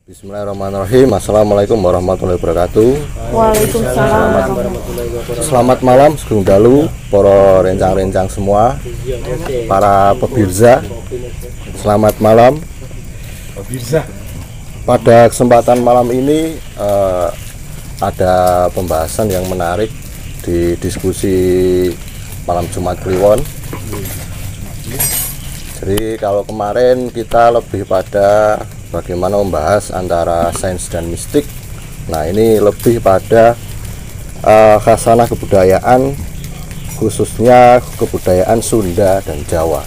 Bismillahirrahmanirrahim. Assalamualaikum warahmatullahi wabarakatuh. Waalaikumsalam. Selamat malam Sugeng Dalu, para rencang-rencang semua, para pebirsa. Selamat malam. Pada kesempatan malam ini ada pembahasan yang menarik di diskusi malam Jumat Kliwon. Jadi kalau kemarin kita lebih pada bagaimana membahas antara sains dan mistik. Nah, ini lebih pada khasanah kebudayaan, khususnya kebudayaan Sunda dan Jawa.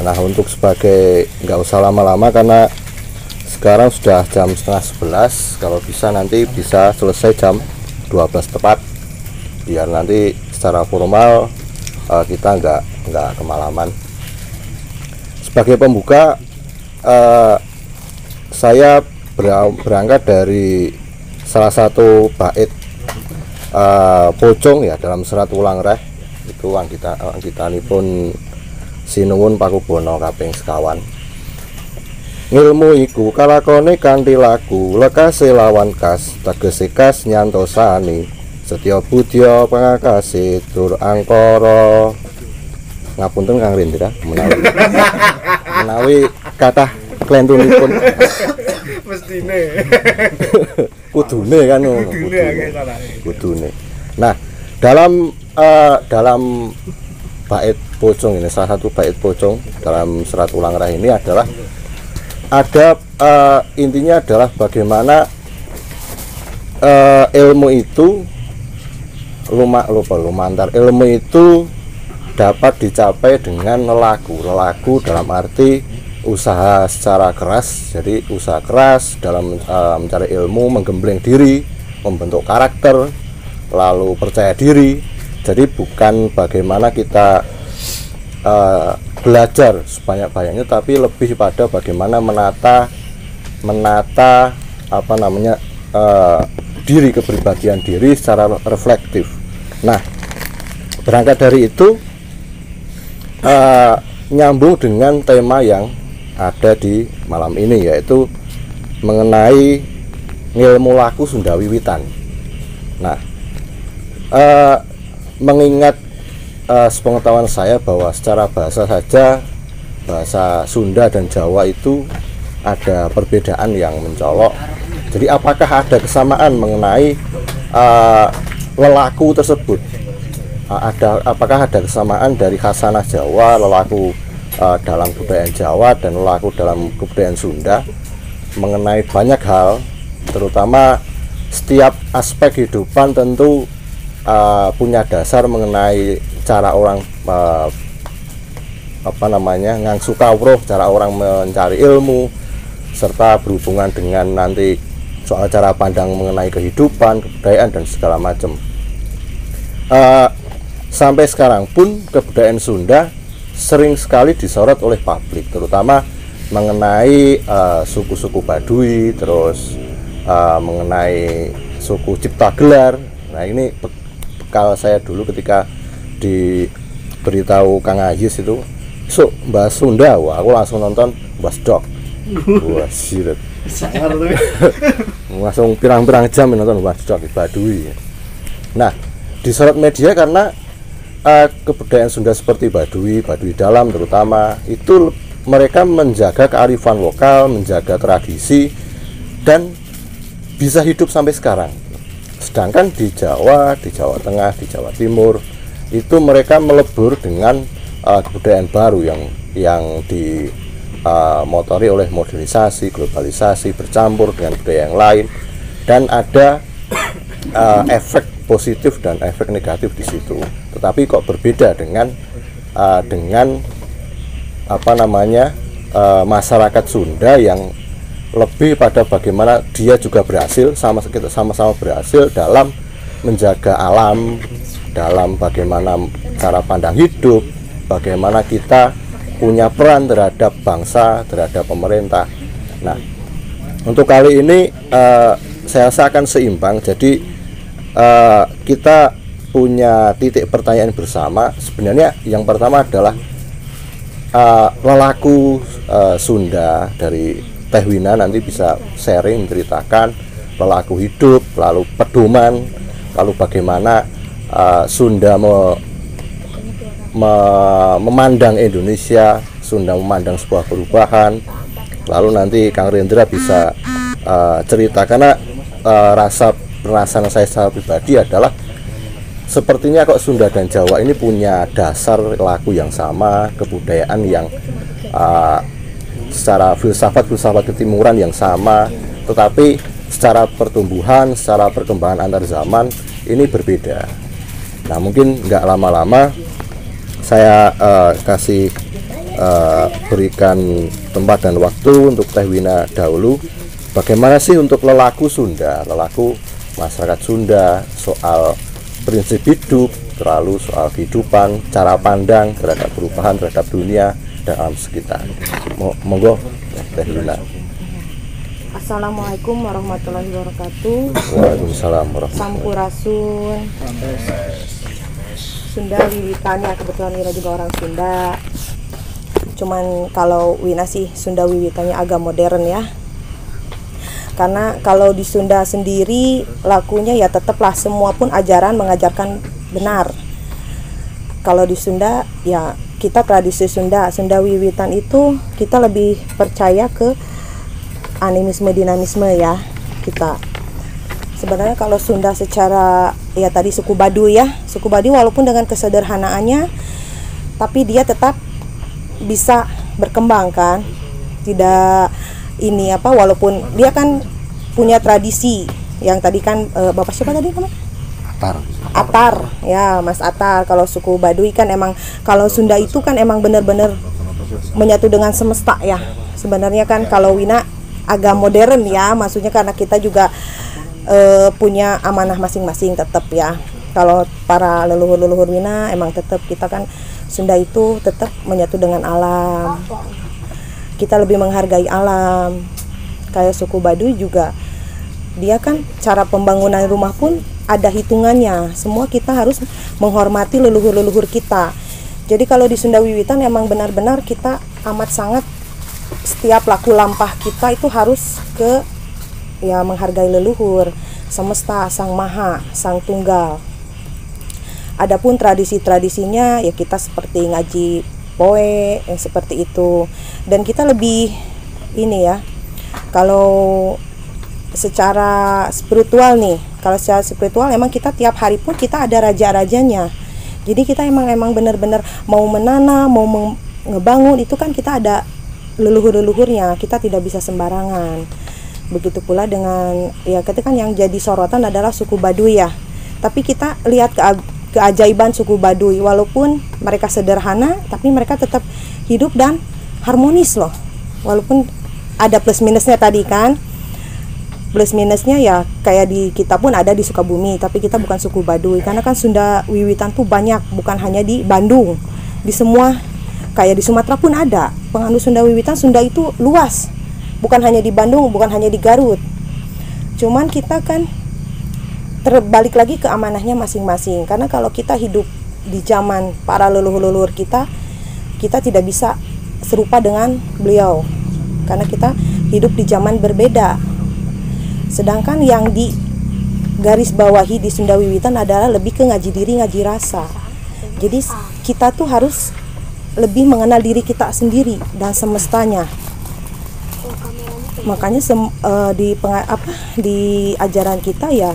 Nah, untuk sebagai nggak usah lama-lama karena sekarang sudah jam setengah 11. Kalau bisa nanti bisa selesai jam 12 tepat, biar nanti secara formal kita nggak kemalaman. Sebagai pembuka, saya berangkat dari salah satu bait pocong ya dalam serat ulang reh, itu anggitanipun Sinuwun Pakubono kaping sekawan. Ngilmu iku kalakone kanthi laku lekase lawan kas tegese kas nyantosani setya budya pangakase tur angkara. Ngapunten Kang Rendra menawi kathah klentunipun mestine kudune kan kudune. Nah, dalam bait pocong ini, salah satu bait pocong dalam serat ulang rah ini adalah ada intinya adalah bagaimana ilmu itu lumantar ilmu itu dapat dicapai dengan lelaku dalam arti usaha secara keras. Jadi usaha keras dalam mencari ilmu, menggembleng diri, membentuk karakter, lalu percaya diri. Jadi bukan bagaimana kita belajar sebanyak-banyaknya, tapi lebih pada bagaimana menata diri, kepribadian diri secara reflektif. Nah, berangkat dari itu nyambung dengan tema yang ada di malam ini, yaitu mengenai ngilmu laku Sunda Wiwitan. Nah, mengingat sepengetahuan saya bahwa secara bahasa saja bahasa Sunda dan Jawa itu ada perbedaan yang mencolok. Jadi apakah ada kesamaan mengenai lelaku tersebut? Apakah ada kesamaan dari khasanah Jawa, lelaku dalam kebudayaan Jawa dan lelaku dalam kebudayaan Sunda mengenai banyak hal, terutama setiap aspek kehidupan tentu punya dasar mengenai cara orang ngangsu kawruh, cara orang mencari ilmu, serta berhubungan dengan nanti soal cara pandang mengenai kehidupan, kebudayaan dan segala macam. Sampai sekarang pun kebudayaan Sunda sering sekali disorot oleh publik, terutama mengenai suku-suku Baduy, terus mengenai suku Cipta Gelar. Nah, ini bekal saya dulu ketika diberitahu Kang Ayis itu, "So, bahas Sunda." Wah, aku langsung nonton bahas Dok. Wah, siret. Langsung pirang-pirang jam nonton bahas Dok Baduy. Nah, disorot media karena kebudayaan Sunda seperti Baduy dalam terutama itu mereka menjaga kearifan lokal, menjaga tradisi dan bisa hidup sampai sekarang. Sedangkan di Jawa Tengah, di Jawa Timur itu mereka melebur dengan kebudayaan baru yang dimotori oleh modernisasi, globalisasi, bercampur dengan budaya yang lain, dan ada efek positif dan efek negatif di situ. Tetapi kok berbeda dengan masyarakat Sunda yang lebih pada bagaimana dia juga berhasil, sama-sama berhasil dalam menjaga alam, dalam bagaimana cara pandang hidup, bagaimana kita punya peran terhadap bangsa, terhadap pemerintah. Nah, untuk kali ini saya rasa akan seimbang. Jadi kita punya titik pertanyaan bersama. Sebenarnya yang pertama adalah lelaku Sunda dari Teh Wina nanti bisa sharing, menceritakan pelaku hidup, lalu pedoman, lalu bagaimana Sunda memandang Indonesia, Sunda memandang sebuah perubahan. Lalu nanti Kang Rendra bisa cerita, karena perasaan saya secara pribadi adalah sepertinya kok Sunda dan Jawa ini punya dasar laku yang sama, kebudayaan yang secara filsafat ketimuran yang sama, tetapi secara pertumbuhan, secara perkembangan antar zaman ini berbeda. Nah, mungkin nggak lama-lama saya kasih berikan tempat dan waktu untuk Teh Wina dahulu. Bagaimana sih untuk lelaku Sunda, lelaku masyarakat Sunda, soal prinsip hidup, terlalu soal kehidupan, cara pandang terhadap perubahan, terhadap dunia dan alam sekitar. Monggo Teh Wina. Assalamualaikum warahmatullahi wabarakatuh. Waalaikumsalam warahmatullahi Sampurasun. Sunda wiwitannya, kebetulan Wina juga orang Sunda. Cuman kalau Wina sih Sunda wiwitannya agak modern ya. Karena kalau di Sunda sendiri lakunya ya tetaplah semua pun ajaran mengajarkan benar. Kalau di Sunda ya kita tradisi Sunda wiwitan itu kita lebih percaya ke animisme dinamisme ya kita. Sebenarnya kalau Sunda secara ya tadi suku Baduy ya, suku Baduy walaupun dengan kesederhanaannya tapi dia tetap bisa berkembang kan. Tidak ini apa, walaupun dia kan punya tradisi yang tadi kan Bapak siapa tadi namanya? Atar ya, Mas Atar. Kalau suku Baduy kan emang, kalau Sunda itu kan emang benar-benar menyatu dengan semesta ya. Sebenarnya kan kalau Wina agak modern ya, maksudnya karena kita juga punya amanah masing-masing tetap ya. Kalau para leluhur-leluhur Wina emang tetap kita kan Sunda itu tetap menyatu dengan alam. Kita lebih menghargai alam. Kayak suku Baduy juga, dia kan cara pembangunan rumah pun ada hitungannya. Semua kita harus menghormati leluhur-leluhur kita. Jadi kalau di Sunda wiwitan emang benar-benar kita amat sangat, setiap laku lampah kita itu harus ke ya menghargai leluhur, semesta, sang maha, sang tunggal. Adapun tradisi-tradisinya ya kita seperti ngaji poe yang seperti itu. Dan kita lebih ini ya, kalau secara spiritual nih, kalau secara spiritual emang kita tiap hari pun kita ada raja-rajanya. Jadi kita emang benar-benar mau menanam, mau ngebangun itu kan kita ada leluhur-leluhurnya, kita tidak bisa sembarangan. Begitu pula dengan ya ketika yang jadi sorotan adalah suku Baduy ya. Tapi kita lihat keajaiban suku Baduy, walaupun mereka sederhana tapi mereka tetap hidup dan harmonis loh. Walaupun ada plus minusnya tadi kan. Plus minusnya ya kayak di kita pun ada di Sukabumi, tapi kita bukan suku Baduy. Karena kan Sunda wiwitan tuh banyak, bukan hanya di Bandung. Di semua, kayak di Sumatera pun ada. Penganut Sunda wiwitan, Sunda itu luas. Bukan hanya di Bandung, bukan hanya di Garut. Cuman kita kan terbalik lagi ke amanahnya masing-masing. Karena kalau kita hidup di zaman para leluhur-leluhur kita tidak bisa serupa dengan beliau. Karena kita hidup di zaman berbeda. Sedangkan yang di garis bawahi di Sunda wiwitan adalah lebih ke ngaji diri, ngaji rasa. Jadi kita tuh harus lebih mengenal diri kita sendiri dan semestanya. Makanya di ajaran kita ya,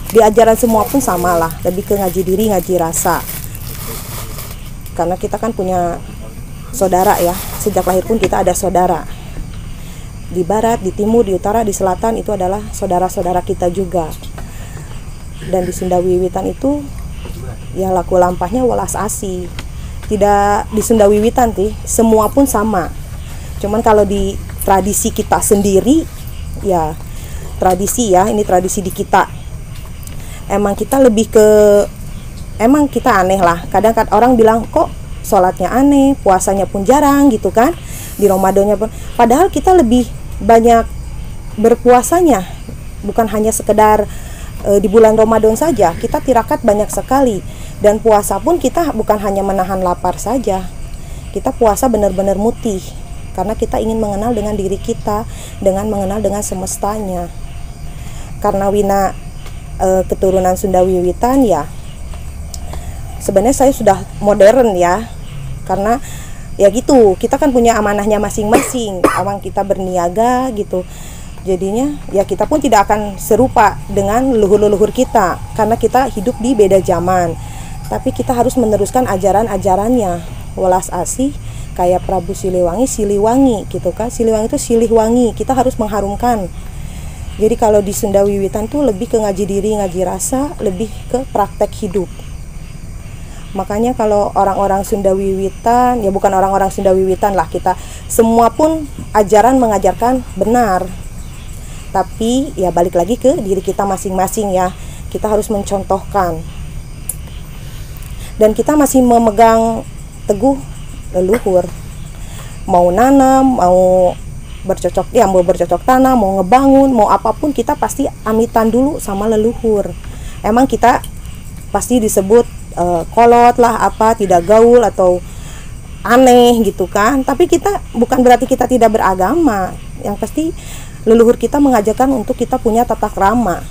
di ajaran semua pun sama lah, lebih ke ngaji diri, ngaji rasa. Karena kita kan punya saudara ya, sejak lahir pun kita ada saudara. Di barat, di timur, di utara, di selatan itu adalah saudara-saudara kita juga. Dan di Sunda wiwitan itu ya laku lampahnya welas asih. Tidak di Sunda wiwitan sih, semua pun sama. Cuman kalau di tradisi kita sendiri ya tradisi ya, ini tradisi di kita. Emang kita lebih ke, emang kita aneh lah. Kadang kan orang bilang kok sholatnya aneh, puasanya pun jarang gitu kan. Di Ramadannya pun, padahal kita lebih banyak berpuasanya, bukan hanya sekedar di bulan Ramadan saja. Kita tirakat banyak sekali, dan puasa pun kita bukan hanya menahan lapar saja, kita puasa benar-benar mutih, karena kita ingin mengenal dengan diri kita, dengan mengenal dengan semestanya. Karena Wina keturunan Sunda Wiwitan ya, sebenarnya saya sudah modern ya, karena ya gitu, kita kan punya amanahnya masing-masing, awang kita berniaga gitu. Jadinya ya kita pun tidak akan serupa dengan leluhur-leluhur kita, karena kita hidup di beda zaman. Tapi kita harus meneruskan ajaran-ajarannya, welas asih kayak Prabu Siliwangi gitu kan. Siliwangi itu silih wangi, kita harus mengharumkan. Jadi kalau di Sunda Wiwitan tuh lebih ke ngaji diri, ngaji rasa, lebih ke praktek hidup. Makanya kalau orang-orang Sunda Wiwitan, ya bukan orang-orang Sunda Wiwitan lah, kita semua pun ajaran mengajarkan benar. Tapi ya balik lagi ke diri kita masing-masing ya, kita harus mencontohkan. Dan kita masih memegang teguh leluhur. Mau nanam, mau bercocok tanam, mau ngebangun, mau apapun, kita pasti amitan dulu sama leluhur. Emang kita pasti disebut kolot lah, apa, tidak gaul atau aneh gitu kan. Tapi kita bukan berarti kita tidak beragama. Yang pasti leluhur kita mengajarkan untuk kita punya tata krama.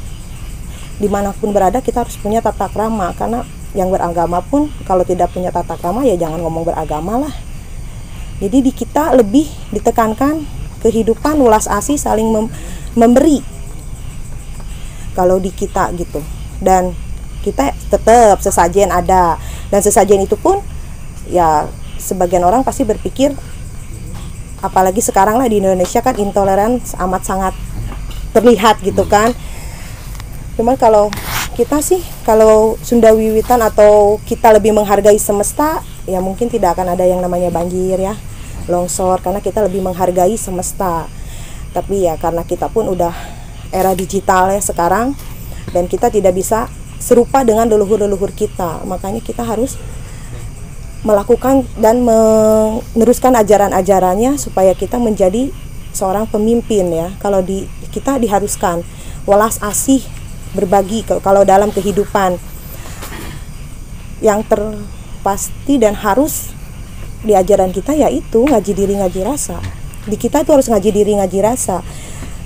Dimanapun berada kita harus punya tata krama, karena yang beragama pun kalau tidak punya tata krama ya jangan ngomong beragama lah. Jadi di kita lebih ditekankan kehidupan welas asih, saling memberi kalau di kita gitu. Dan kita tetap sesajen ada, dan sesajen itu pun ya sebagian orang pasti berpikir, apalagi sekarang lah di Indonesia kan intoleransi amat sangat terlihat gitu kan. Cuman kalau kita sih, kalau Sunda Wiwitan atau kita lebih menghargai semesta, ya mungkin tidak akan ada yang namanya banjir ya, longsor, karena kita lebih menghargai semesta. Tapi ya karena kita pun udah era digital ya sekarang, dan kita tidak bisa serupa dengan leluhur-leluhur kita, makanya kita harus melakukan dan meneruskan ajaran-ajarannya supaya kita menjadi seorang pemimpin ya. Kalau kita diharuskan welas asih, berbagi. Kalau dalam kehidupan yang terpasti dan harus di ajaran kita yaitu ngaji diri ngaji rasa. Di kita itu harus ngaji diri ngaji rasa.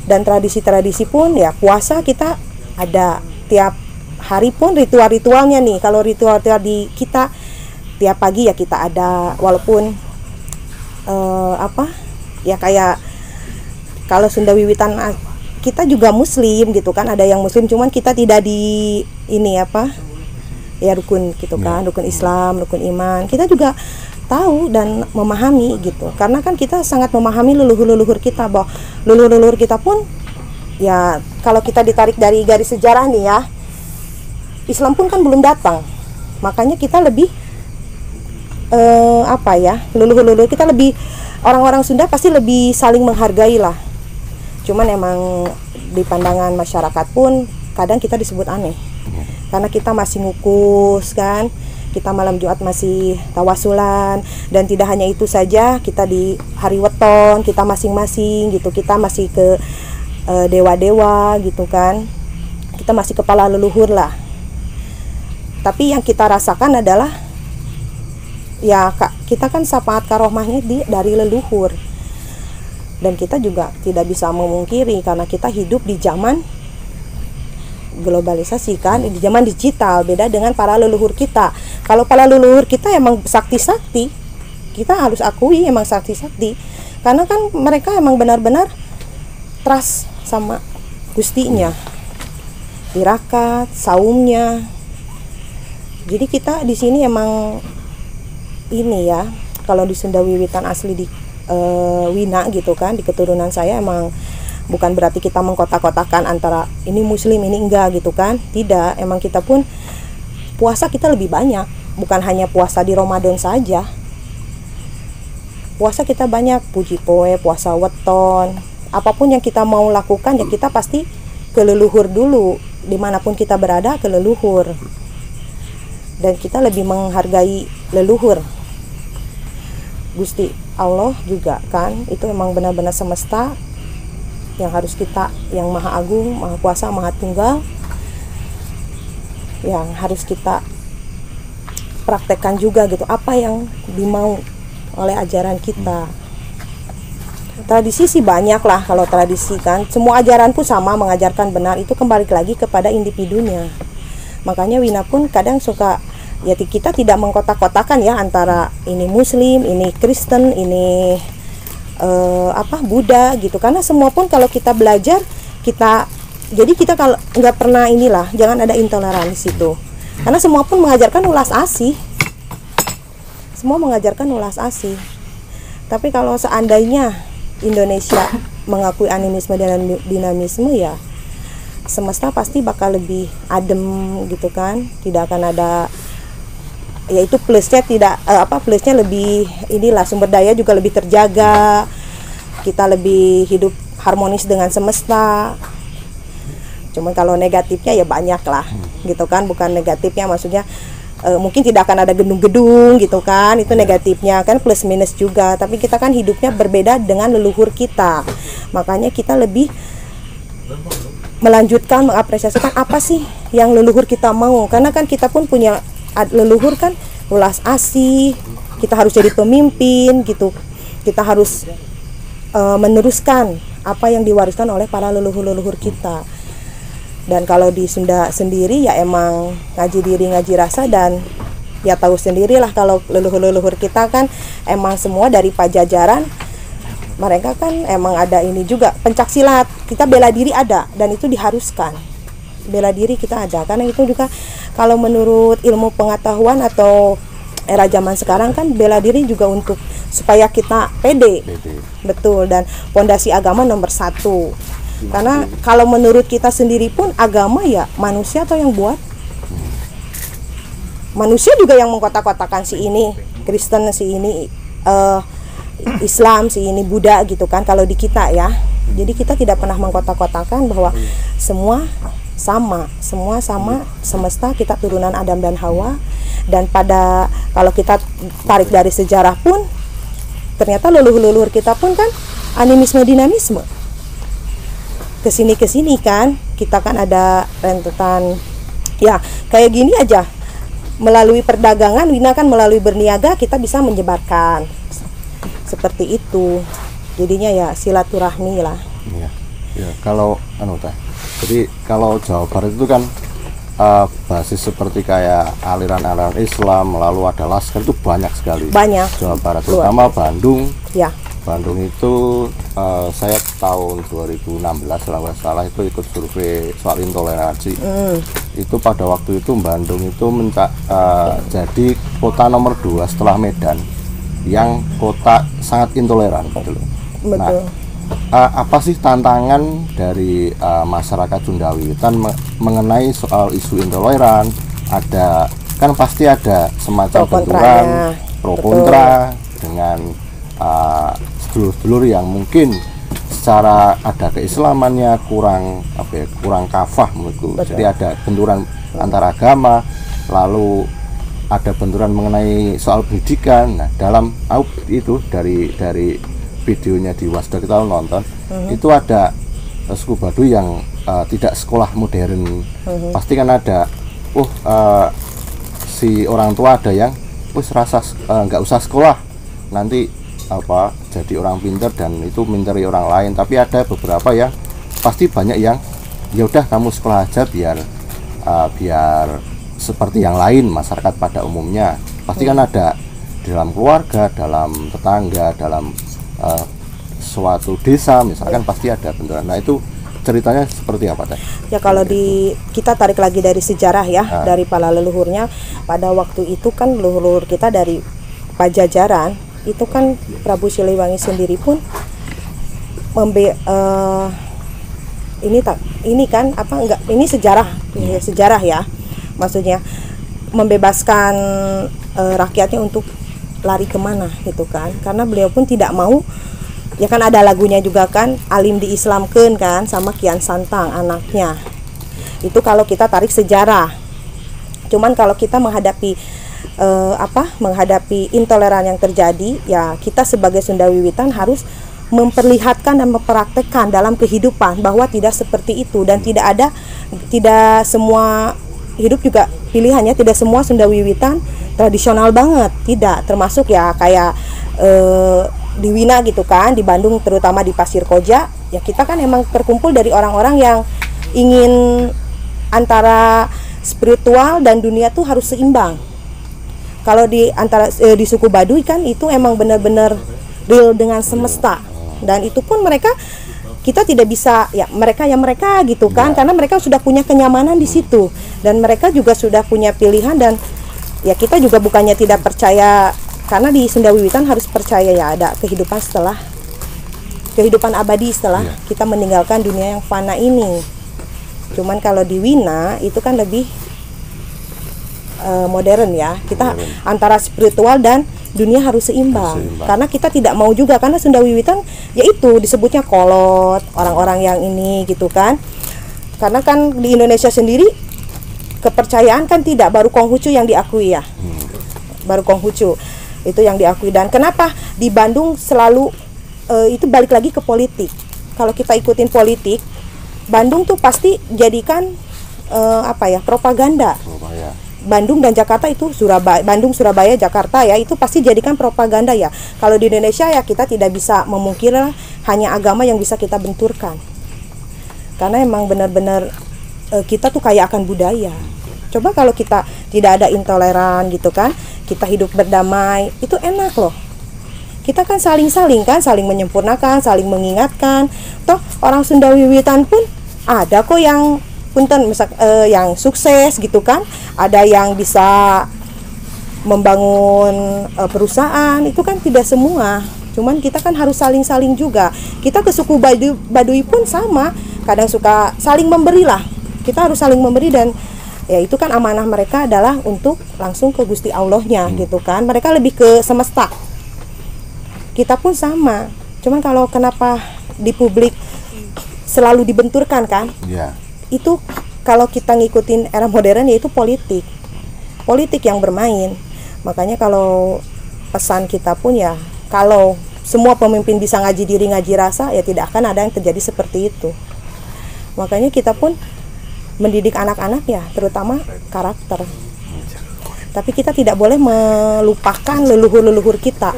Dan tradisi-tradisi pun ya, puasa kita ada tiap hari pun ritual-ritualnya nih. Kalau ritual-ritual di kita tiap pagi ya kita ada, walaupun ya kayak kalau Sunda Wiwitan kita juga muslim gitu kan, ada yang muslim, cuman kita tidak di ini ya rukun gitu kan, rukun Islam, rukun iman. Kita juga tahu dan memahami gitu, karena kan kita sangat memahami leluhur-leluhur kita, bahwa leluhur-leluhur kita pun ya kalau kita ditarik dari garis sejarah nih ya, Islam pun kan belum datang. Makanya kita lebih leluhur-leluhur kita lebih, orang-orang Sunda pasti lebih saling menghargai lah. Cuman emang di pandangan masyarakat pun kadang kita disebut aneh, karena kita masih ngukus kan, kita malam Jumat masih tawasulan. Dan tidak hanya itu saja, kita di hari weton kita masing-masing gitu, kita masih ke dewa-dewa gitu kan, kita masih kepala leluhur lah. Tapi yang kita rasakan adalah ya kita kan syafaat karohmahnya dari leluhur. Dan kita juga tidak bisa memungkiri, karena kita hidup di zaman globalisasi kan, di zaman digital, beda dengan para leluhur kita. Kalau para leluhur kita emang sakti-sakti, kita harus akui emang sakti-sakti, karena kan mereka emang benar-benar trust sama gustinya, tirakat, saumnya. Jadi kita di sini emang ini ya, kalau di Sunda Wiwitan asli di Wina gitu kan, di keturunan saya emang bukan berarti kita mengkotak-kotakan antara ini muslim ini enggak gitu kan, tidak. Emang kita pun puasa kita lebih banyak, bukan hanya puasa di Ramadan saja, puasa kita banyak, puji poe, puasa weton, apapun yang kita mau lakukan ya kita pasti ke leluhur dulu, dimanapun kita berada ke leluhur. Dan kita lebih menghargai leluhur. Gusti Allah juga kan, itu emang benar-benar semesta yang harus kita, yang maha agung, maha kuasa, maha tunggal, yang harus kita praktekkan juga gitu, apa yang dimau oleh ajaran kita. Tradisi sih banyak lah. Kalau tradisi kan semua ajaran pun sama, mengajarkan benar, itu kembali lagi kepada individunya. Makanya Wina pun kadang suka, ya kita tidak mengkotak-kotakan ya antara ini Muslim, ini Kristen, ini Buddha gitu. Karena semua pun kalau kita belajar, jadi kita kalau nggak pernah inilah, jangan ada intoleransi itu. Karena semua pun mengajarkan ulas asih. Semua mengajarkan ulas asih. Tapi kalau seandainya Indonesia mengakui animisme dan dinamisme, ya semesta pasti bakal lebih adem gitu kan. Tidak akan ada, yaitu plusnya plusnya lebih inilah, sumber daya juga lebih terjaga. Kita lebih hidup harmonis dengan semesta. Cuman kalau negatifnya ya banyak lah gitu kan. Bukan negatifnya maksudnya mungkin tidak akan ada gedung-gedung gitu kan, itu negatifnya kan, plus minus juga. Tapi kita kan hidupnya berbeda dengan leluhur kita, makanya kita lebih melanjutkan, mengapresiasikan apa sih yang leluhur kita mau. Karena kan kita pun punya leluhur kan, ulas asih, kita harus jadi pemimpin gitu, kita harus meneruskan apa yang diwariskan oleh para leluhur-leluhur kita. Dan kalau di Sunda sendiri ya emang ngaji diri ngaji rasa, dan ya tahu sendirilah kalau leluhur-leluhur kita kan emang semua dari Pajajaran. Mereka kan emang ada ini juga pencak silat, kita bela diri ada, dan itu diharuskan. Bela diri kita ada, karena itu juga kalau menurut ilmu pengetahuan atau era zaman sekarang kan bela diri juga untuk supaya kita pede. Betul, dan pondasi agama nomor 1. Karena kalau menurut kita sendiri pun agama ya manusia atau yang buat. Manusia juga yang mengkotak-kotakan, si ini Kristen, si ini Islam, si ini Buddha gitu kan kalau di kita ya. Jadi kita tidak pernah mengkotak-kotakan bahwa semua sama, semesta kita turunan Adam dan Hawa. Dan kalau kita tarik dari sejarah pun ternyata leluhur-leluhur kita pun kan animisme dinamisme. Kesini kan kita kan ada rentetan ya kayak gini aja, melalui perdagangan Wina kan melalui berniaga kita bisa menyebarkan seperti itu, jadinya ya silaturahmi lah ya. Kalau jadi kalau Jawa Barat itu kan basis seperti kayak aliran-aliran Islam, lalu ada Laskar, itu banyak sekali Jawa Barat, terutama Bandung ya. Bandung itu saya tahun 2016 kalau nggak salah itu ikut survei soal intoleransi. Itu pada waktu itu Bandung itu jadi kota nomor 2 setelah Medan yang kota sangat intoleran gitu loh. Nah, apa sih tantangan dari masyarakat Sunda Wiwitan mengenai soal isu intoleran? Ada kan pasti ada semacam benturan pro kontra dengan sedulur-sedulur yang mungkin secara ada keislamannya kurang kafah menurutku. Jadi ada benturan antar agama, lalu ada benturan mengenai soal pendidikan. Nah, dalam itu dari videonya di Wasda kita nonton, itu ada suku Baduy yang tidak sekolah modern. Pasti kan ada si orang tua ada yang nggak usah sekolah, nanti jadi orang pintar dan itu minteri orang lain. Tapi ada beberapa yang pasti banyak yang ya udah kamu sekolah aja biar seperti yang lain masyarakat pada umumnya. Pasti kan ada dalam keluarga, dalam tetangga, dalam suatu desa misalkan pasti ada benturan. Nah, itu ceritanya seperti apa Teh? Ya kalau kita tarik lagi dari sejarah ya, dari para leluhurnya pada waktu itu kan leluhur kita dari Pajajaran itu kan Prabu Siliwangi sendiri pun ini sejarah ya, maksudnya membebaskan rakyatnya untuk lari kemana gitu kan, karena beliau pun tidak mau ya kan, ada lagunya juga kan, alim diislamkeun kan sama Kian Santang anaknya. Itu kalau kita tarik sejarah. Cuman kalau kita menghadapi intoleran yang terjadi, ya kita sebagai Sunda Wiwitan harus memperlihatkan dan mempraktekkan dalam kehidupan bahwa tidak seperti itu, dan tidak semua hidup juga pilihannya, tidak semua Sunda Wiwitan tradisional banget, tidak, termasuk ya kayak di Wina gitu kan, di Bandung terutama di Pasir Koja, ya kita kan emang terkumpul dari orang-orang yang ingin antara spiritual dan dunia tuh harus seimbang. Kalau di antara di suku Baduy kan itu emang benar-benar real dengan semesta, dan itu pun mereka kita tidak bisa ya mereka gitu kan, karena mereka sudah punya kenyamanan di situ dan mereka juga sudah punya pilihan, dan ya kita juga bukannya tidak percaya, karena di Sunda Wiwitan harus percaya ya ada kehidupan abadi setelah kita meninggalkan dunia yang fana ini. Cuman kalau di Wina itu kan lebih modern ya, kita antara spiritual dan dunia harus seimbang. Karena kita tidak mau juga, karena Sunda Wiwitan yaitu disebutnya kolot, orang-orang yang ini gitu kan. Karena kan di Indonesia sendiri kepercayaan kan tidak, baru Konghucu yang diakui ya, baru Konghucu itu yang diakui. Dan kenapa di Bandung selalu itu balik lagi ke politik. Kalau kita ikutin politik, Bandung tuh pasti jadikan propaganda. Bandung dan Jakarta itu Bandung, Surabaya, Jakarta ya, itu pasti jadikan propaganda ya. Kalau di Indonesia ya kita tidak bisa memungkiri hanya agama yang bisa kita benturkan. Karena emang benar-benar kita tuh kaya akan budaya. Coba kalau kita tidak ada intoleran gitu kan, kita hidup berdamai, itu enak loh. Kita kan saling kan, saling menyempurnakan, saling mengingatkan. Toh orang Sunda Wiwitan pun ada kok yang punten yang sukses gitu kan, ada yang bisa membangun perusahaan, itu kan tidak semua. Cuman kita kan harus saling juga. Kita ke suku Baduy pun sama, kadang suka saling memberi lah. Kita harus saling memberi, dan ya itu kan amanah mereka adalah untuk langsung ke Gusti Allahnya gitu kan. Mereka lebih ke semesta. Kita pun sama. Cuman kalau kenapa di publik selalu dibenturkan kan? Itu kalau kita ngikutin era modern yaitu politik yang bermain. Makanya kalau pesan kita pun ya, kalau semua pemimpin bisa ngaji diri ngaji rasa, ya tidak akan ada yang terjadi seperti itu. Makanya kita pun mendidik anak-anak ya, terutama karakter. Tapi kita tidak boleh melupakan leluhur kita.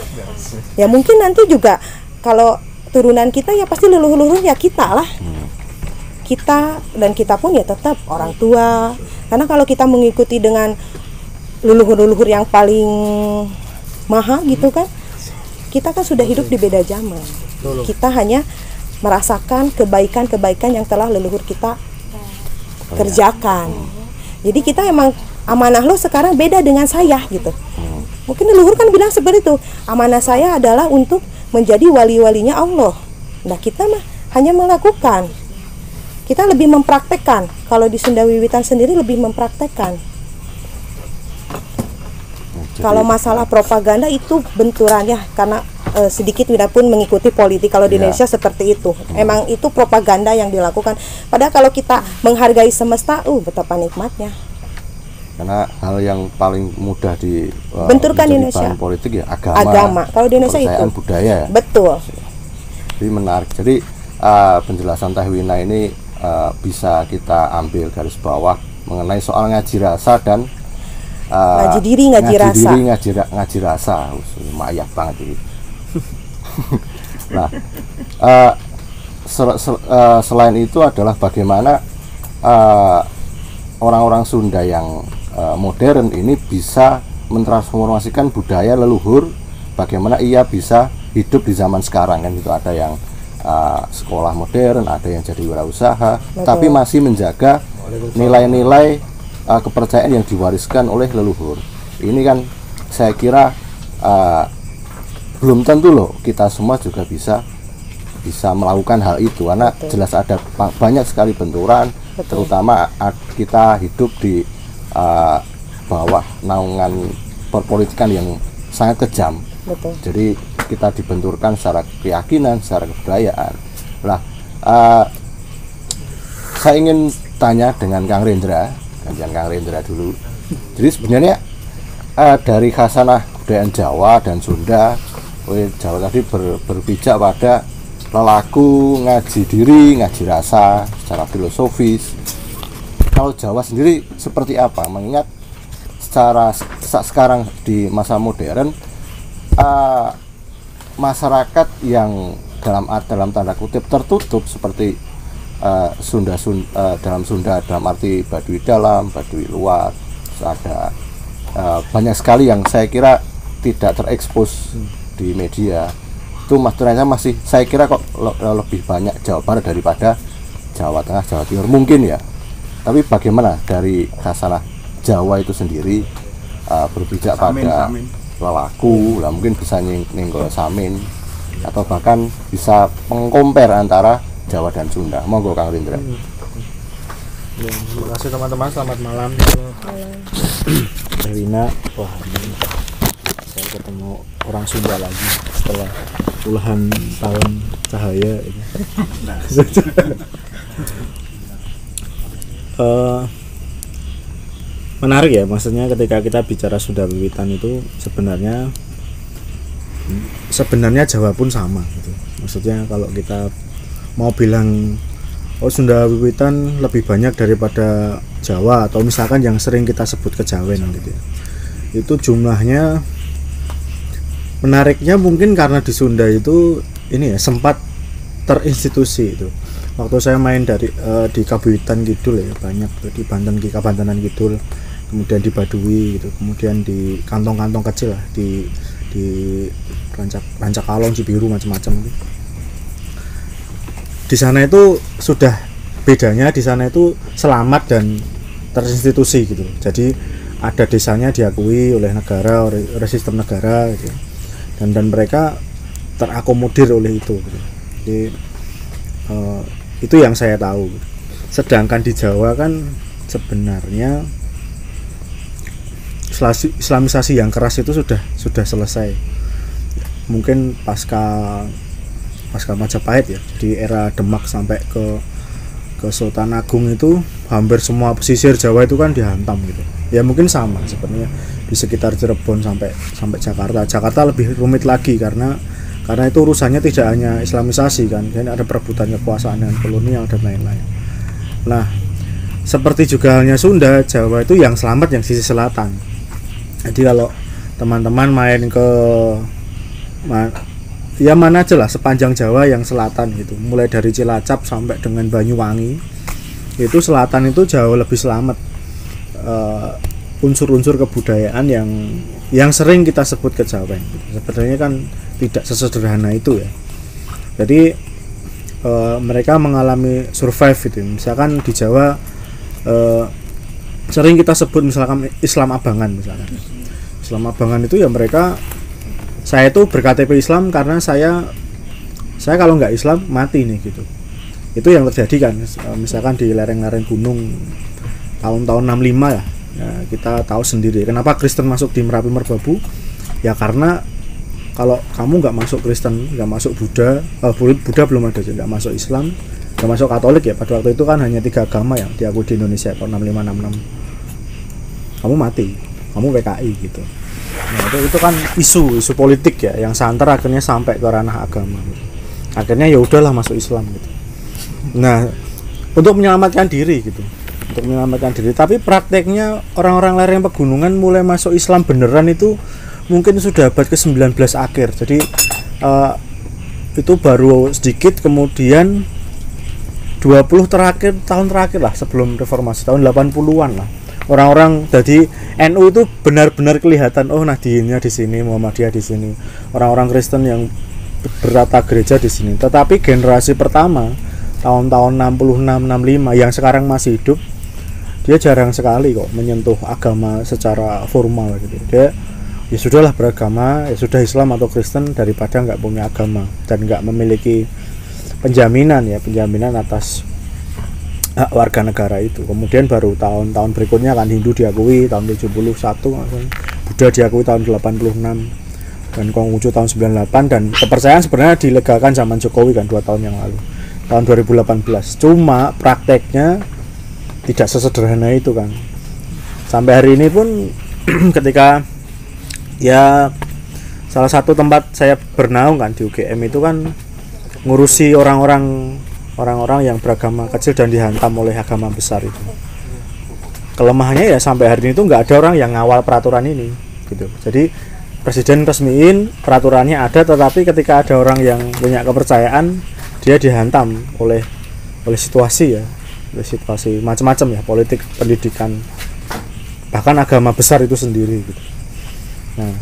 Ya mungkin nanti juga kalau turunan kita ya pasti leluhur ya kita lah. Kita pun ya tetap orang tua. Karena kalau kita mengikuti dengan leluhur yang paling mahal gitu kan, kita kan sudah hidup di beda zaman. Kita hanya merasakan kebaikan yang telah leluhur kita kerjakan. Jadi kita emang amanah lo sekarang beda dengan saya gitu. Mungkin leluhur kan bilang seperti itu, amanah saya adalah untuk menjadi wali-walinya Allah. Nah kita mah hanya melakukan. Kita lebih mempraktekkan. Kalau di Sunda Wiwitan sendiri lebih mempraktekkan. Kalau masalah propaganda itu benturannya karena sedikit Wina pun mengikuti politik. Kalau di Indonesia seperti itu. Emang itu propaganda yang dilakukan. Padahal kalau kita menghargai semesta, betapa nikmatnya. Karena hal yang paling mudah di benturkan Indonesia politik ya agama. Kalau di Indonesia itu budaya. Betul. Jadi menarik. Jadi penjelasan Teh Wina ini bisa kita ambil garis bawah mengenai soal ngaji rasa dan ngaji diri ngaji rasa. Mayak banget ini. Nah, selain itu adalah bagaimana orang-orang Sunda yang modern ini bisa mentransformasikan budaya leluhur, bagaimana ia bisa hidup di zaman sekarang kan. Itu ada yang sekolah modern, ada yang jadi wirausaha, tapi masih menjaga nilai-nilai kepercayaan yang diwariskan oleh leluhur. Ini kan saya kira belum tentu loh kita semua juga bisa melakukan hal itu, karena jelas ada banyak sekali benturan. Terutama kita hidup di bawah naungan perpolitikan yang sangat kejam. Jadi kita dibenturkan secara keyakinan, secara kebudayaan. Nah, saya ingin tanya dengan Kang Rendra dulu. Jadi sebenarnya dari khasanah kebudayaan Jawa dan Sunda, Jawa tadi berpijak pada lelaku, ngaji diri, ngaji rasa secara filosofis. Kalau Jawa sendiri seperti apa? Mengingat secara sekarang di masa modern masyarakat yang dalam tanda kutip tertutup seperti dalam Sunda dalam arti Baduy dalam, Baduy luar, ada banyak sekali yang saya kira tidak terekspos di media. Itu ternyata masih saya kira kok lebih banyak Jawa Barat daripada Jawa Tengah, Jawa Timur mungkin ya. Tapi bagaimana dari khasanah Jawa itu sendiri berpijak pada lelaku, lah mungkin bisa nyenggol samin atau bahkan bisa mengkompar antara Jawa dan Sunda. Monggo Kang Rindra. Ya, terima kasih teman-teman, selamat malam. Rina, wah ini saya ketemu orang Sunda lagi setelah puluhan tahun cahaya ini. Menarik ya, maksudnya ketika kita bicara Sunda Wiwitan itu sebenarnya Jawa pun sama gitu. Maksudnya kalau kita mau bilang Sunda Wiwitan lebih banyak daripada Jawa atau misalkan yang sering kita sebut kejawen gitu ya, itu jumlahnya menariknya mungkin karena di Sunda itu ini ya sempat terinstitusi itu. Waktu saya main di Kabupaten Kidul ya, banyak di Bantenan Kidul, kemudian di Baduy gitu, kemudian di kantong-kantong kecil lah di Rancakalong, Cibiru, macam-macam. Di sana itu sudah bedanya, di sana itu selamat dan terinstitusi gitu. Jadi ada desanya diakui oleh negara, oleh sistem negara gitu. Dan mereka terakomodir oleh itu gitu. Jadi itu yang saya tahu. Sedangkan di Jawa kan sebenarnya Islamisasi yang keras itu sudah selesai. Mungkin pasca Majapahit ya, di era Demak sampai ke Sultan Agung itu hampir semua pesisir Jawa itu kan dihantam gitu. Ya mungkin sama sebenarnya di sekitar Cirebon sampai Jakarta. Jakarta lebih rumit lagi karena itu urusannya tidak hanya Islamisasi kan, dan ada perebutan kekuasaan dengan kolonial dan lain-lain. Nah, seperti juga halnya Sunda, Jawa itu yang selamat yang sisi selatan. Jadi kalau teman-teman main ke mana aja lah sepanjang Jawa yang selatan gitu, mulai dari Cilacap sampai dengan Banyuwangi, itu selatan itu jauh lebih selamat. Unsur-unsur kebudayaan yang sering kita sebut kejawen gitu. Sebenarnya kan tidak sesederhana itu ya. Jadi mereka mengalami survive gitu. Misalkan di Jawa sering kita sebut misalkan Islam Abangan misalkan. Islam Abangan itu ya mereka, saya itu berKTP Islam karena saya kalau nggak Islam mati nih gitu. Itu yang terjadi kan, misalkan di lereng-lereng gunung tahun-tahun 65 ya. Ya, kita tahu sendiri kenapa Kristen masuk di Merapi Merbabu ya, karena kalau kamu nggak masuk Kristen, nggak masuk Buddha, Buddha belum ada, nggak masuk Islam, nggak masuk Katolik ya, pada waktu itu kan hanya 3 agama yang diakui di Indonesia tahun 65-66, kamu mati, kamu PKI gitu. Nah itu kan isu politik ya, yang santer akhirnya sampai ke ranah agama gitu. Akhirnya ya udahlah masuk Islam gitu. Nah untuk menyelamatkan diri gitu, tapi prakteknya orang-orang lereng pegunungan mulai masuk Islam beneran itu mungkin sudah abad ke-19 akhir. Jadi itu baru sedikit, kemudian 20 tahun terakhir lah sebelum reformasi, tahun 80-an lah, orang-orang jadi NU itu benar-benar kelihatan, oh Nahdliinnya di sini, Muhammadiyah di sini, orang-orang Kristen yang bertata gereja di sini. Tetapi generasi pertama tahun-tahun 66-65 yang sekarang masih hidup, dia jarang sekali kok menyentuh agama secara formal gitu. Dia ya sudahlah beragama, ya sudah Islam atau Kristen daripada nggak punya agama dan nggak memiliki penjaminan atas hak warga negara itu. Kemudian baru tahun-tahun berikutnya kan Hindu diakui tahun 71, Buddha diakui tahun 86, dan Konghucu tahun 98, dan kepercayaan sebenarnya dilegalkan zaman Jokowi kan 2 tahun yang lalu, tahun 2018. Cuma prakteknya tidak sesederhana itu kan. Sampai hari ini pun ketika ya salah satu tempat saya bernaung kan di UGM itu kan ngurusi orang-orang yang beragama kecil dan dihantam oleh agama besar itu. Kelemahannya ya sampai hari ini itu nggak ada orang yang ngawal peraturan ini gitu. Jadi presiden resmiin peraturannya ada, tetapi ketika ada orang yang punya kepercayaan dia dihantam oleh situasi ya, oleh situasi macam-macam ya, politik, pendidikan, bahkan agama besar itu sendiri gitu. Nah,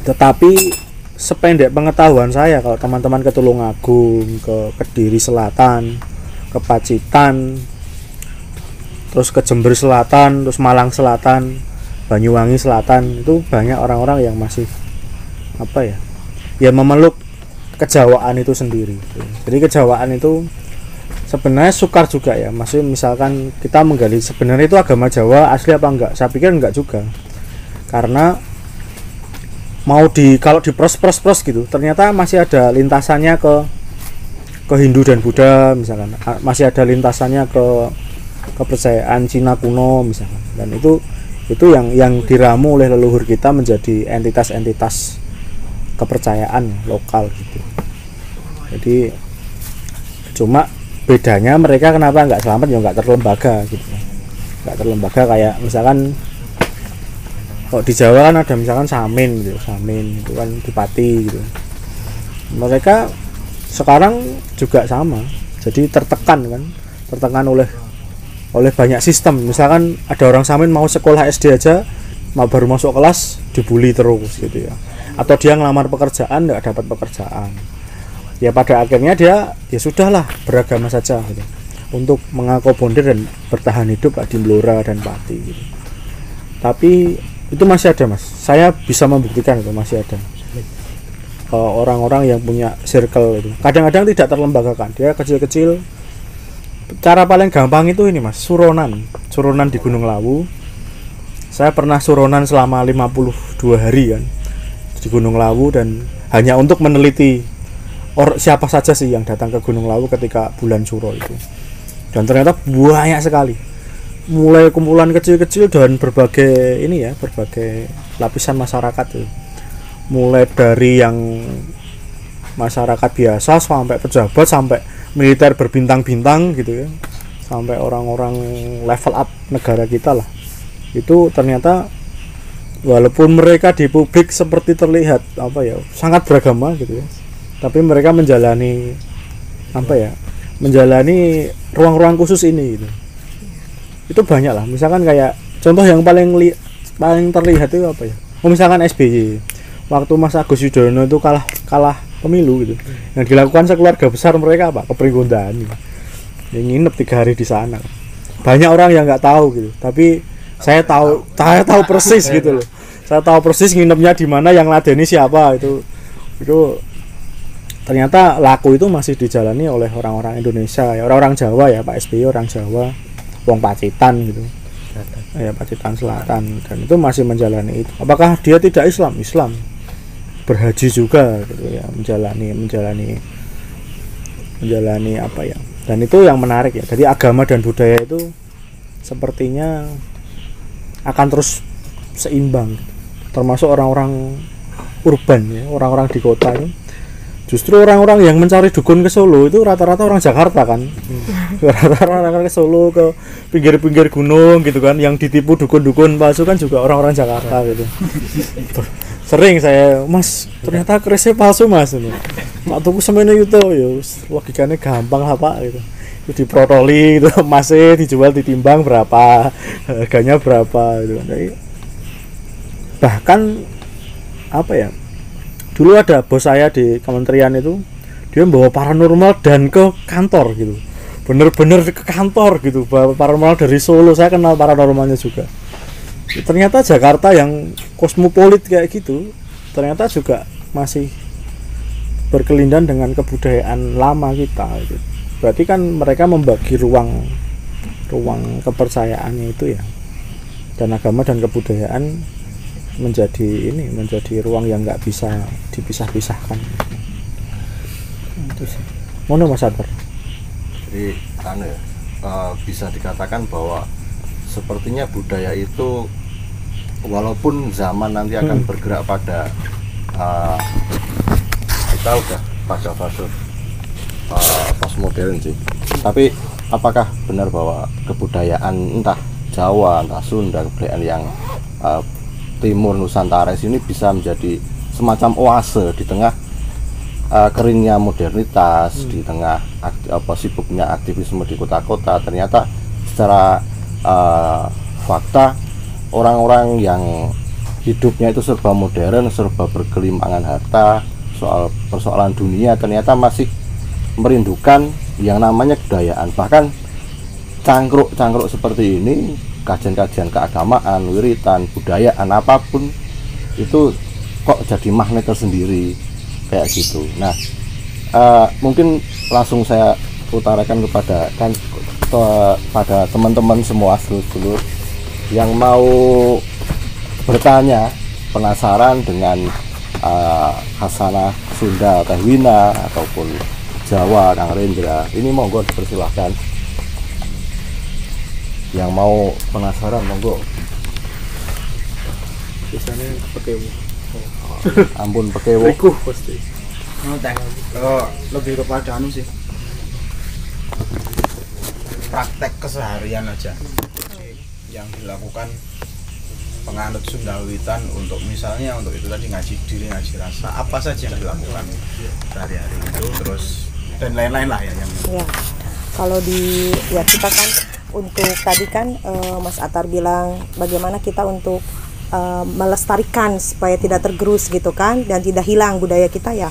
tetapi sependek pengetahuan saya, kalau teman-teman ke Tulungagung, ke Kediri Selatan, ke Pacitan, terus ke Jember Selatan, terus Malang Selatan, Banyuwangi Selatan, itu banyak orang-orang yang masih apa ya, ya memeluk kejawaan itu sendiri. Jadi kejawaan itu sebenarnya sukar juga ya, maksudnya misalkan kita menggali sebenarnya itu agama Jawa asli apa enggak, saya pikir enggak juga, karena mau kalau dipros gitu ternyata masih ada lintasannya ke Hindu dan Buddha misalkan, masih ada lintasannya ke kepercayaan Cina kuno misalkan, dan itu yang diramu oleh leluhur kita menjadi entitas-entitas kepercayaan lokal gitu. Jadi cuma bedanya mereka kenapa nggak selamat ya nggak terlembaga gitu, nggak terlembaga kayak misalkan kok di Jawa kan ada misalkan Samin gitu, Samin itu kan di Pati gitu. Mereka sekarang juga sama, jadi tertekan oleh banyak sistem. Misalkan ada orang Samin mau sekolah SD aja, mau baru masuk kelas dibully terus gitu ya, atau dia ngelamar pekerjaan nggak dapat pekerjaan, ya pada akhirnya dia ya sudahlah beragama saja gitu, untuk mengakomodir dan bertahan hidup di Blora dan Pati gitu. Tapi itu masih ada mas, saya bisa membuktikan itu masih ada orang-orang yang punya circle itu, kadang-kadang tidak terlembagakan, dia kecil-kecil. Cara paling gampang itu ini mas, suronan di Gunung Lawu. Saya pernah suronan selama 52 hari kan di Gunung Lawu, dan hanya untuk meneliti siapa saja sih yang datang ke Gunung Lawu ketika bulan Suro itu, dan ternyata banyak sekali, mulai kumpulan kecil-kecil dan berbagai lapisan masyarakat itu, mulai dari yang masyarakat biasa sampai pejabat, sampai militer berbintang-bintang gitu ya, sampai orang-orang level up negara kita lah. Itu ternyata walaupun mereka di publik seperti terlihat sangat beragama gitu ya, tapi mereka menjalani menjalani ruang-ruang khusus ini gitu. Itu banyak lah, misalkan kayak contoh yang paling terlihat itu misalkan SBY waktu Mas Agus Yudhoyono itu kalah pemilu gitu, yang dilakukan sekeluarga besar mereka keperinggondahan, yang nginep 3 hari di sana. Banyak orang yang nggak tahu gitu, tapi saya tahu persis gitu loh, saya tahu persis nginepnya di mana, yang ladeni siapa, itu ternyata laku itu masih dijalani oleh orang-orang Indonesia ya, orang-orang Jawa ya, Pak SBY orang Jawa, wong Pacitan gitu ya, Pacitan Selatan, dan itu masih menjalani itu. Apakah dia tidak Islam? Berhaji juga gitu ya, menjalani dan itu yang menarik ya. Jadi agama dan budaya itu sepertinya akan terus seimbang, termasuk orang-orang urban ya, orang-orang di kota itu. Justru orang-orang yang mencari dukun ke Solo itu rata-rata orang Jakarta kan. Rata-rata orang ke Solo, ke pinggir-pinggir gunung gitu kan, yang ditipu dukun-dukun palsu kan juga orang-orang Jakarta gitu. Sering saya, mas ternyata kerisnya palsu mas ini. Tak tuku semene itu ya logikanya gampang lah pak gitu. Itu diprotoli gitu, masih dijual, ditimbang berapa, harganya berapa gitu. Jadi, bahkan dulu ada bos saya di kementerian itu, dia bawa paranormal dan ke kantor gitu, bener-bener ke kantor gitu, bawa paranormal dari Solo. Saya kenal paranormalnya juga. Ternyata Jakarta yang kosmopolit kayak gitu ternyata juga masih berkelindan dengan kebudayaan lama kita gitu. Berarti kan mereka membagi ruang kepercayaannya itu ya, dan agama dan kebudayaan menjadi ruang yang nggak bisa dipisah-pisahkan. Itu sih. Mana Mas Adar? Jadi bisa dikatakan bahwa sepertinya budaya itu walaupun zaman nanti akan bergerak pada kita udah pada fase postmodern sih, tapi apakah benar bahwa kebudayaan entah Jawa, entah Sunda, kebudayaan yang timur Nusantara sini bisa menjadi semacam oase di tengah keringnya modernitas, di tengah sibuknya aktivisme di kota-kota. Ternyata secara fakta orang-orang yang hidupnya itu serba modern, serba bergelimangan harta, soal persoalan dunia, ternyata masih merindukan yang namanya kebudayaan. Bahkan cangkruk-cangkruk seperti ini, kajian-kajian keagamaan, wiritan, budayaan apapun itu kok jadi magnet tersendiri kayak gitu. Nah, mungkin langsung saya utarakan pada teman-teman semua sedulur yang mau bertanya, penasaran dengan khasanah Sunda Teh Wina ataupun Jawa Kang Rendra, ini monggo dipersilahkan. Yang mau penasaran monggo. Biasanya pekewu. Ampun pekewo. Rikuh pasti. Lebih kepada anu sih, praktek keseharian aja yang dilakukan penganut Sunda Wiwitan untuk misalnya untuk itu tadi ngaji diri, ngaji rasa, apa saja yang dilakukan sehari-hari itu, terus dan lain-lain lah ya yang Ya, kalau kita kan untuk tadi kan Mas Atar bilang bagaimana kita untuk melestarikan supaya tidak tergerus gitu kan, dan tidak hilang budaya kita ya.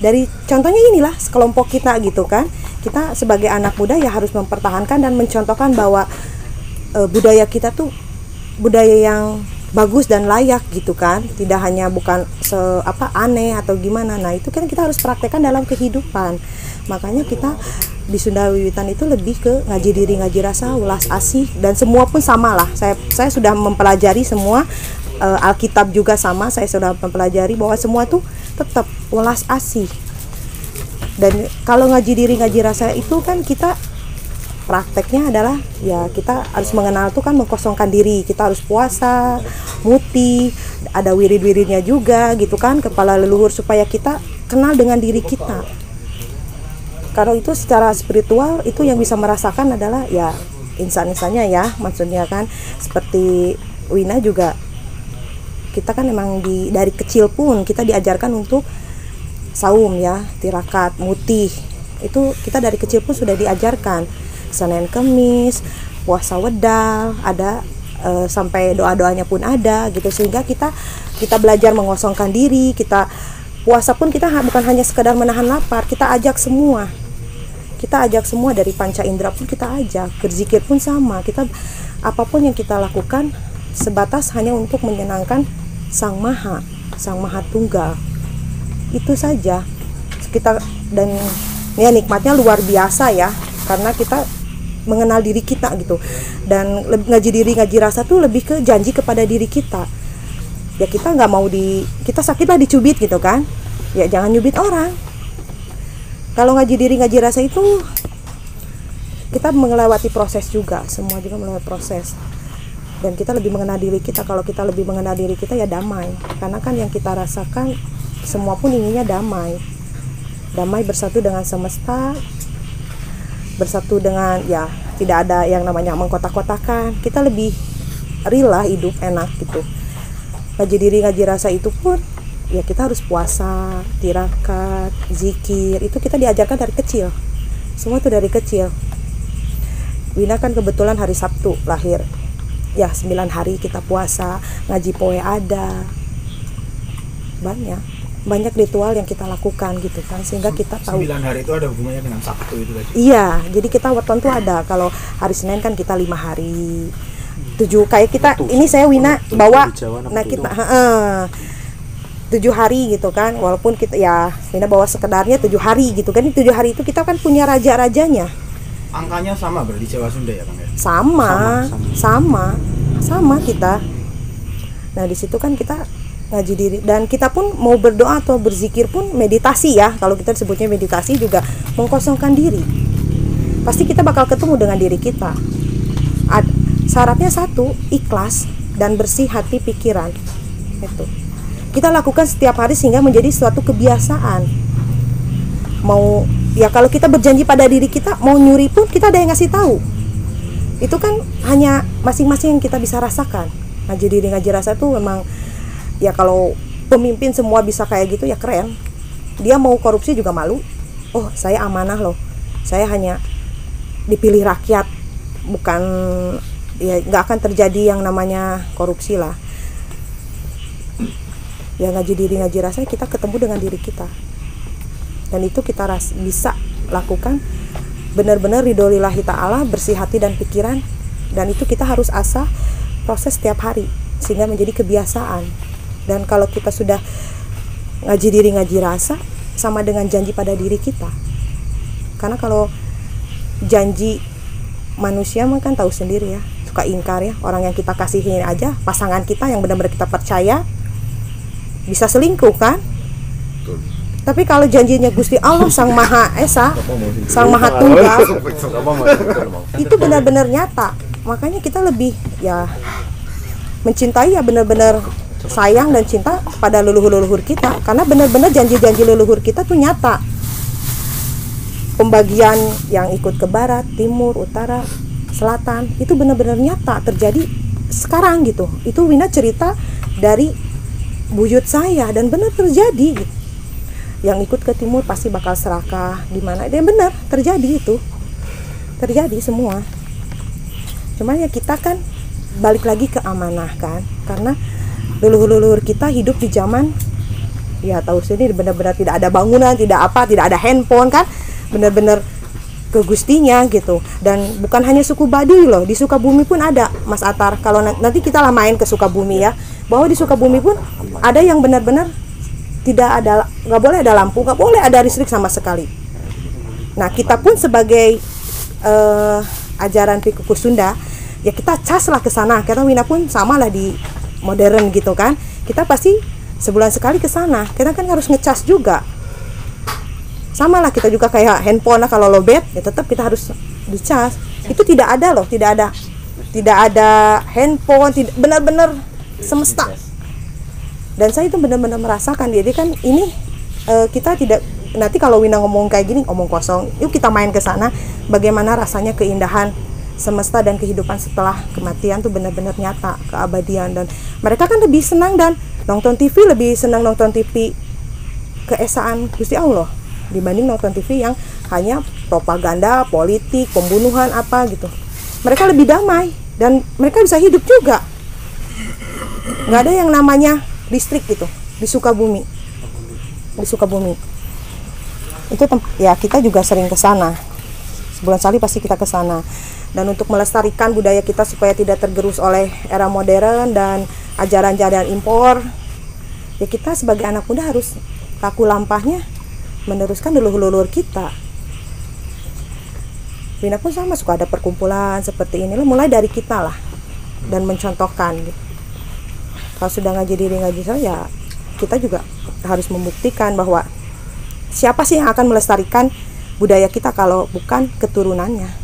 Dari contohnya inilah sekelompok kita gitu kan, kita sebagai anak muda ya harus mempertahankan dan mencontohkan bahwa budaya kita tuh budaya yang bagus dan layak gitu kan, tidak hanya bukan aneh atau gimana. Nah itu kan kita harus praktekkan dalam kehidupan. Makanya kita di Sunda Wiwitan itu lebih ke ngaji diri, ngaji rasa, ulas asih, dan semua pun sama lah. Saya sudah mempelajari semua, Alkitab juga sama, saya sudah mempelajari bahwa semua tuh tetap ulas asih. Dan kalau ngaji diri, ngaji rasa itu kan kita prakteknya adalah ya kita harus mengenal tuh kan mengkosongkan diri, kita harus puasa, muti, ada wirid-wiridnya juga gitu kan, kepala leluhur, supaya kita kenal dengan diri kita. Kalau itu secara spiritual itu yang bisa merasakan adalah ya insan-insannya ya, maksudnya kan seperti Wina juga, kita kan emang dari kecil pun kita diajarkan untuk saum ya, tirakat, mutih, itu kita dari kecil pun sudah diajarkan. Senin Kemis, puasa wedal, ada sampai doa-doanya pun ada gitu, sehingga kita belajar mengosongkan diri. Kita puasa pun kita bukan hanya sekedar menahan lapar, kita ajak semua dari panca indera pun kita ajak, berzikir pun sama, kita apapun yang kita lakukan sebatas hanya untuk menyenangkan Sang Maha Tunggal, itu saja kita. Dan ya nikmatnya luar biasa ya, karena kita mengenal diri kita gitu. Dan ngaji diri, ngaji rasa tuh lebih ke janji kepada diri kita. Ya kita nggak mau kita sakit lah dicubit gitu kan, ya jangan nyubit orang. Kalau ngaji diri, ngaji rasa itu kita melewati proses juga, semua juga melewati proses. Dan kita lebih mengenal diri kita. Kalau kita lebih mengenal diri kita ya damai, karena kan yang kita rasakan semua pun inginnya damai bersatu dengan semesta, bersatu dengan ya tidak ada yang namanya mengkotak-kotakan. Kita lebih real lah, hidup enak gitu. Ngaji diri, ngaji rasa itu pun ya kita harus puasa, tirakat, zikir, itu kita diajarkan dari kecil. Semua itu dari kecil. Wina kan kebetulan hari Sabtu lahir. Ya 9 hari kita puasa, ngaji poe ada. Banyak ritual yang kita lakukan gitu kan, sehingga kita tahu 9 hari itu ada hubungannya dengan Sabtu itu tadi. Iya, jadi kita weton tuh ada. Kalau hari Senin kan kita 5 hari. 7 kayak kita ini saya Wina bawa. Nah kita 7 hari gitu kan, walaupun kita ya Wina bawa sekedarnya 7 hari gitu kan. 7 hari itu kita kan punya raja-rajanya. Angkanya sama berarti Jawa Sunda ya Kang ya? Sama kita. Nah di situ kan kita ngaji diri, dan kita pun mau berdoa atau berzikir pun meditasi ya. Kalau kita sebutnya meditasi juga mengkosongkan diri. Pasti kita bakal ketemu dengan diri kita. Syaratnya satu, ikhlas dan bersih hati pikiran. Itu kita lakukan setiap hari sehingga menjadi suatu kebiasaan. Mau ya kalau kita berjanji pada diri kita mau nyuri pun kita ada yang ngasih tahu. Itu kan hanya masing-masing yang kita bisa rasakan. Ngaji diri, ngaji rasa tuh memang ya kalau pemimpin semua bisa kayak gitu ya keren. Dia mau korupsi juga malu. Oh, saya amanah loh, saya hanya dipilih rakyat, bukan, ya nggak akan terjadi yang namanya korupsi lah. Ya ngaji diri ngaji rasa, kita ketemu dengan diri kita, dan itu kita bisa lakukan benar-benar ridho lillahi ta'ala, bersih hati dan pikiran, dan itu kita harus asah proses setiap hari sehingga menjadi kebiasaan. Dan kalau kita sudah ngaji diri ngaji rasa, sama dengan janji pada diri kita. Karena kalau janji manusia mah kan tahu sendiri ya, suka ingkar ya. Orang yang kita kasihin aja, pasangan kita yang benar-benar kita percaya, bisa selingkuh kan. Tapi kalau janjinya Gusti Allah Sang Maha Esa, Sang Maha Tunggal, itu benar-benar nyata. Makanya kita lebih ya mencintai, ya benar-benar sayang dan cinta pada leluhur-leluhur kita, karena benar-benar janji-janji leluhur kita tuh nyata. Pembagian yang ikut ke barat, timur, utara, selatan, itu benar-benar nyata terjadi sekarang gitu. Itu Wina cerita dari buyut saya dan benar terjadi gitu. Yang ikut ke timur pasti bakal serakah di mana, dia benar terjadi, itu terjadi semua. Cuman ya kita kan balik lagi ke amanah kan, karena leluhur-leluhur kita hidup di zaman ya tahu sendiri, benar-benar tidak ada bangunan, tidak ada handphone kan, benar-benar ke Gustinya gitu. Dan bukan hanya suku Baduy loh, di Sukabumi pun ada, Mas Atar. Kalau nanti kita lah main ke Sukabumi ya, bahwa di Sukabumi pun ada yang benar-benar tidak ada, nggak boleh ada lampu, nggak boleh ada listrik sama sekali. Nah kita pun sebagai ajaran Pikuku Sunda, ya kita cas lah ke sana, karena Wina pun sama lah di modern gitu kan. Kita pasti sebulan sekali ke sana. Kita kan harus ngecas juga. Sama lah kita juga kayak handphone lah, kalau lowbat ya tetap kita harus dicas. Itu tidak ada loh, tidak ada handphone, tidak, benar-benar semesta. Dan saya itu benar-benar merasakan. Jadi kan ini kita tidak, nanti kalau Wina ngomong kayak gini omong kosong. Yuk kita main ke sana, bagaimana rasanya keindahan semesta dan kehidupan setelah kematian tuh benar-benar nyata, keabadian. Dan mereka kan lebih senang dan nonton TV, lebih senang nonton TV keesaan Gusti Allah dibanding nonton TV yang hanya propaganda, politik, pembunuhan apa gitu. Mereka lebih damai dan mereka bisa hidup juga. Nggak ada yang namanya listrik gitu di Sukabumi. Di Sukabumi itu ya kita juga sering ke sana. Sebulan sekali pasti kita ke sana. Dan untuk melestarikan budaya kita supaya tidak tergerus oleh era modern dan ajaran-ajaran impor, ya kita sebagai anak muda harus laku lampahnya meneruskan leluhur-leluhur kita. Wina pun sama, suka ada perkumpulan seperti ini lah, mulai dari kita lah, dan mencontohkan gitu. Kalau sudah ngaji diri ngaji saya, kita juga harus membuktikan bahwa siapa sih yang akan melestarikan budaya kita kalau bukan keturunannya.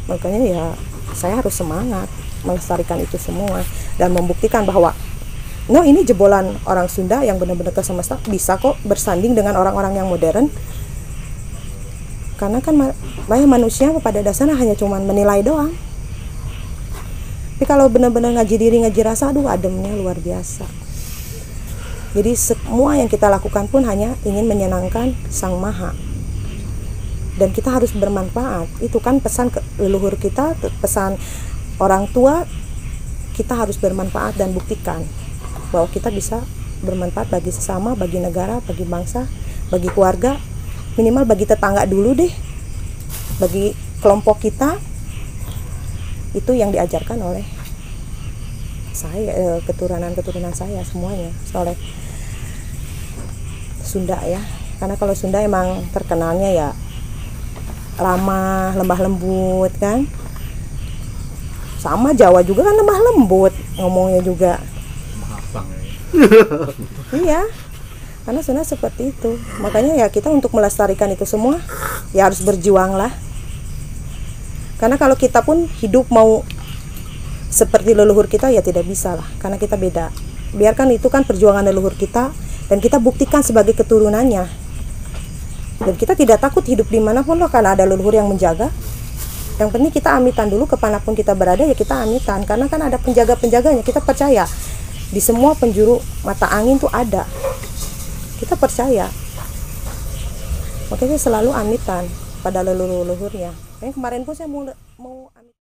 Makanya ya saya harus semangat melestarikan itu semua dan membuktikan bahwa no, ini jebolan orang Sunda yang benar-benar ke semesta bisa kok bersanding dengan orang-orang yang modern. Karena kan banyak manusia pada dasarnya hanya cuman menilai doang. Tapi kalau benar-benar ngaji diri ngaji rasa, aduh ademnya luar biasa. Jadi semua yang kita lakukan pun hanya ingin menyenangkan Sang Maha. Dan kita harus bermanfaat. Itu kan pesan leluhur kita, pesan orang tua, kita harus bermanfaat dan buktikan bahwa kita bisa bermanfaat bagi sesama, bagi negara, bagi bangsa, bagi keluarga, minimal bagi tetangga dulu deh, bagi kelompok kita. Itu yang diajarkan oleh saya, keturunan saya semuanya, oleh Sunda ya. Karena kalau Sunda emang terkenalnya ya ramah, lembah lembut kan. Sama Jawa juga kan lemah lembut ngomongnya juga. Iya, karena Sunda seperti itu. Makanya ya kita untuk melestarikan itu semua ya harus berjuang lah. Karena kalau kita pun hidup mau seperti leluhur kita ya tidak bisa lah, karena kita beda. Biarkan itu kan perjuangan leluhur kita dan kita buktikan sebagai keturunannya. Dan kita tidak takut hidup dimanapun loh, karena ada leluhur yang menjaga. Yang penting kita amitan dulu, kemanapun kita berada ya kita amitan, karena kan ada penjaga-penjaganya. Kita percaya di semua penjuru mata angin tuh ada. Kita percaya. Makanya saya selalu amitan pada leluhur-leluhurnya. Kemarin pun saya mau amit.